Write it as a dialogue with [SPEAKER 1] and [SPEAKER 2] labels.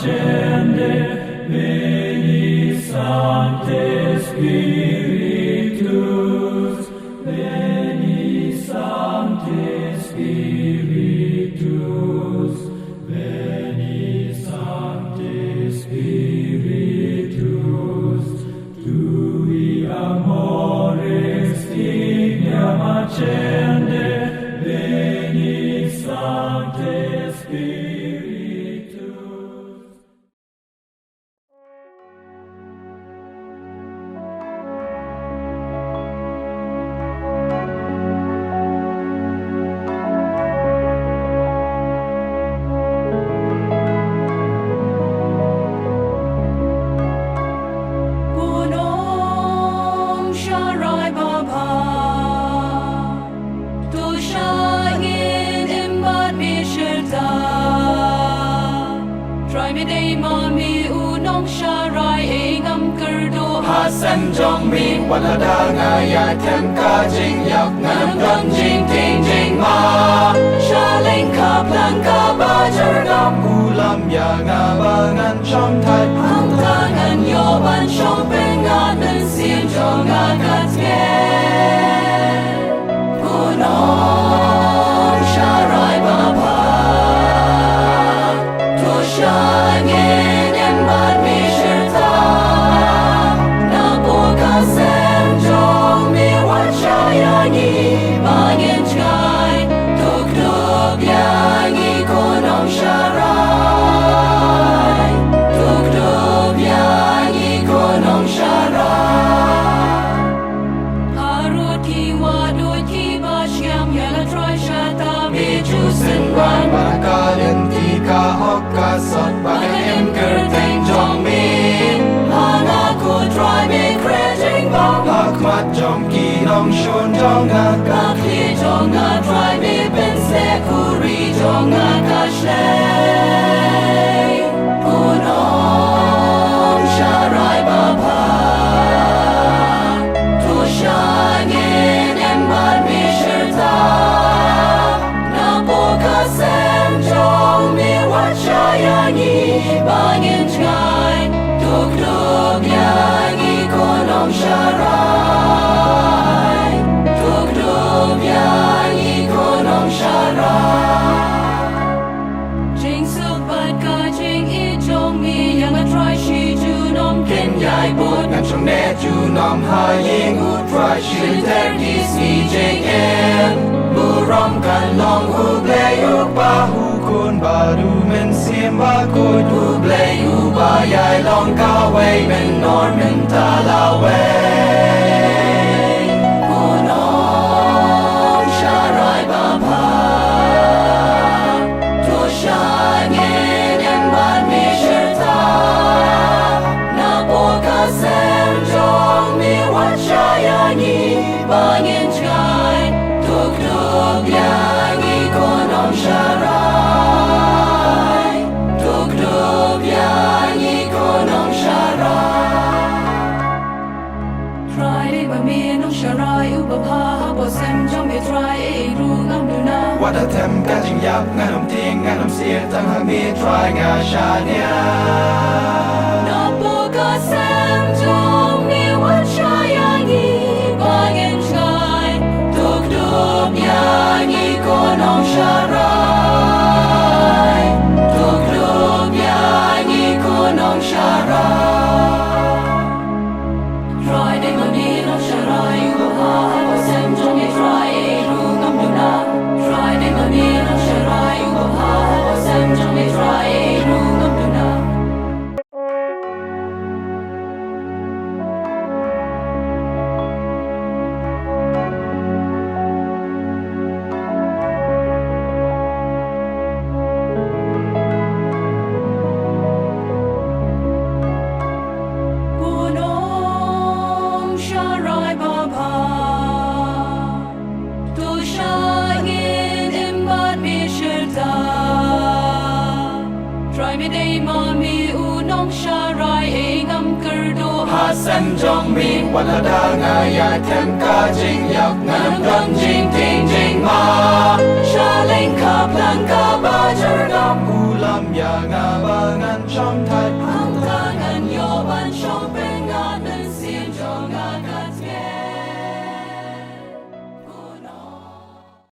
[SPEAKER 1] accende, veni Sancte Spiritus, veni Sancte Spiritus, veni Sancte Spiritus, tui amores digniam accende, veni Sancte Spiritus.
[SPEAKER 2] Gunong Sharai Baba, Tu Shagin Imbat Mishirta, Try me day mami unong Sharai Ingam Kerdo
[SPEAKER 3] Hasan jong mi walada ngaya tem ka jing yak ngam don jing ting jing ma
[SPEAKER 2] Shaling Kaplan Kabajar Gam
[SPEAKER 3] ulam ya ngabangan chom thai
[SPEAKER 2] Ang tangan yoban shopping nganan sin jong agatye Gunong Sharai Baba, Tu Shagin Imbat Mishirta, Napokasem jong mi wachayangi Bangin chai, Tukduk yangi Gunong Sharai, Tukduk yangi Gunong Sharai. Haruti waduti bashyam yala troy shata
[SPEAKER 3] Jusen ran bakalin ti ka hok ka sot bagaim kerteng jong mi
[SPEAKER 2] Hanaku try me krejing bang
[SPEAKER 3] hak mat jong ki nong shun jong ngak
[SPEAKER 2] Kakli jonga try me ben se kuri jonga kashlay Gunong Sharai Baba, Tu Shagin Imbat Mishirta, Napokasem jong mi wachayangi Bangin chai, Tukduk yangi Gunong Sharai, Tukduk yangi Gunong Sharai. Jing supat ka jing I jong mi yang a try shi ju nom ken yai bot
[SPEAKER 3] ngan trong ne ju nom ha ying u try shin ter ki si jing em bu rom kan long hu ble yu ba hu kun ba du men sim ba ku du ble yu ba yai long ka wei men nor men ta la wei
[SPEAKER 2] Gunong Sharai Baba, Tu Shagin Imbat Mishirta, Napokasem jong mi wachayangi Bangin chai, Tukduk yangi Gunong Sharai, Tukduk yangi Gunong Sharai. Try ba mi nong sharai ubapa bo sem jong me try ru ngam duna
[SPEAKER 3] What a tem ka jing yap ngan om ting ngan om sia tam ha mi try nga sha nia
[SPEAKER 2] Napokasem jong mi wachayangi Bangin chai Tukduk yangi Gunong Sharai, Tukduk yangi Gunong Sharai. Try de mami no sharai ubapa bo sem jong me try ru ngam duna Try de mami no sharai ubapa bo sem jong me try ru ngam duna Gunong Sharai Baba, Tu Shagin Imbat Mishirta, Try me day mami unong Sharai Ingam Kerdo
[SPEAKER 3] Hasan jong mi walada ngaya tem ka jing yak ngam don jing ting jing ma
[SPEAKER 2] Shaling Kaplan Kabajar Gam
[SPEAKER 3] ulam ya ngabangan chom that